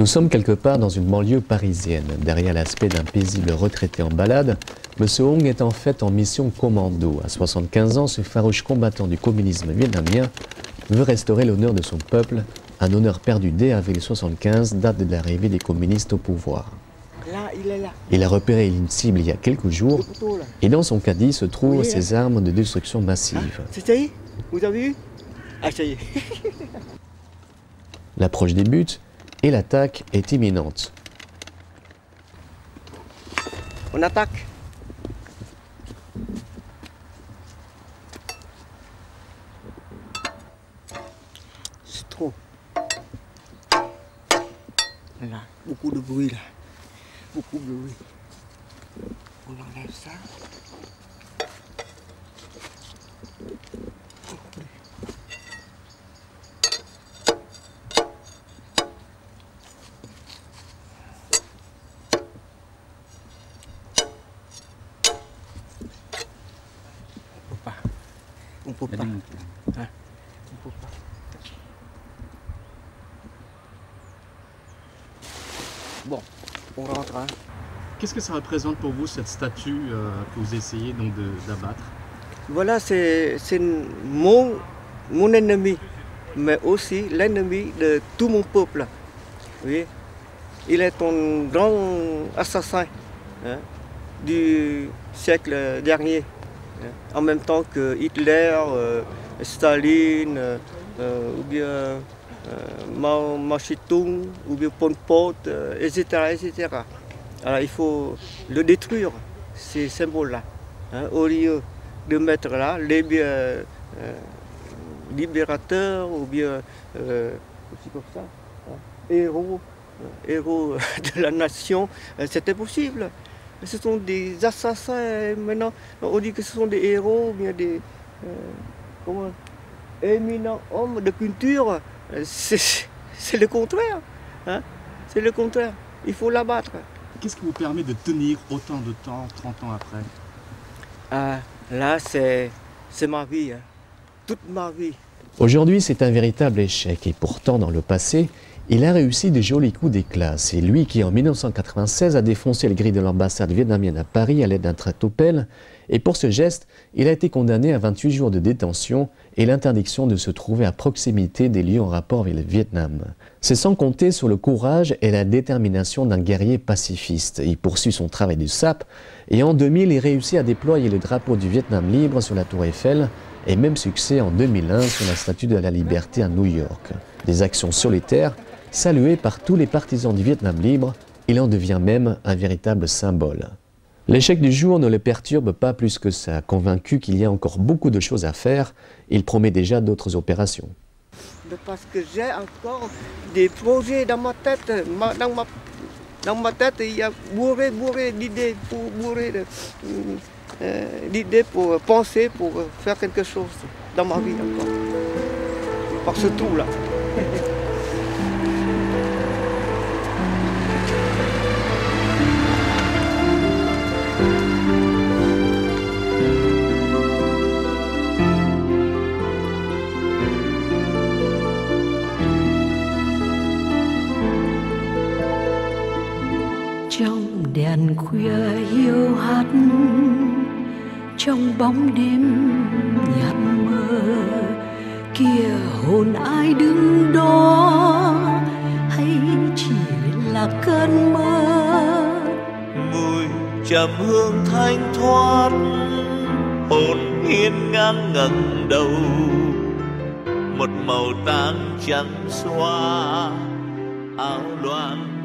Nous sommes quelque part dans une banlieue parisienne. Derrière l'aspect d'un paisible retraité en balade, M. Hong est en fait en mission commando. À 75 ans, ce farouche combattant du communisme vietnamien veut restaurer l'honneur de son peuple, un honneur perdu dès avril 75, date de l'arrivée des communistes au pouvoir. Là, il est là. Il a repéré une cible il y a quelques jours et dans son caddie se trouvent ses armes de destruction massive. C'est ça y est? Vous avez vu? Ah, ça y est. L'approche débute et l'attaque est imminente. On attaque. C'est trop. Là, beaucoup de bruit là. Beaucoup de bruit. On enlève ça. On peut pas. Hein? On peut pas. Bon, on rentre. Hein. Qu'est-ce que ça représente pour vous, cette statue que vous essayez donc d'abattre? Voilà, c'est mon ennemi, mais aussi l'ennemi de tout mon peuple. Oui. Il est un grand assassin hein, du siècle dernier. En même temps que Hitler, Staline, ou bien Mao Zedong, ou bien Pol Pot, etc., etc. Alors il faut le détruire, ces symboles-là, hein, au lieu de mettre là les libérateurs, ou bien aussi comme ça, hein, héros de la nation, c'était possible. Ce sont des assassins, maintenant on dit que ce sont des héros, ou bien des éminents hommes de culture. C'est le contraire. Hein? C'est le contraire. Il faut l'abattre. Qu'est-ce qui vous permet de tenir autant de temps, 30 ans après? Ah, là, c'est ma vie. Hein. Toute ma vie. Aujourd'hui, c'est un véritable échec et pourtant, dans le passé, il a réussi de jolis coups d'éclat. C'est lui qui, en 1996, a défoncé les grilles de l'ambassade vietnamienne à Paris à l'aide d'un tractopelle. Et pour ce geste, il a été condamné à 28 jours de détention et l'interdiction de se trouver à proximité des lieux en rapport avec le Vietnam. C'est sans compter sur le courage et la détermination d'un guerrier pacifiste. Il poursuit son travail de sape et en 2000, il réussit à déployer le drapeau du Vietnam libre sur la tour Eiffel et même succès en 2001 sur la Statue de la Liberté à New York. Des actions solitaires saluées par tous les partisans du Vietnam libre, il en devient même un véritable symbole. L'échec du jour ne le perturbe pas plus que ça. Convaincu qu'il y a encore beaucoup de choses à faire, il promet déjà d'autres opérations. Parce que j'ai encore des projets dans ma tête. Dans ma tête, il y a bourré d'idées pour penser, pour faire quelque chose dans ma vie encore. Par ce trou-là. Trong đèn khuya hiu hắt, trong bóng đêm nhạt mờ, kia hồn ai đứng đó hay chỉ là cơn mơ? Mùi trầm hương thanh thoát, hồn hiên ngang ngẩng đầu, một màu tang trắng xóa áo loang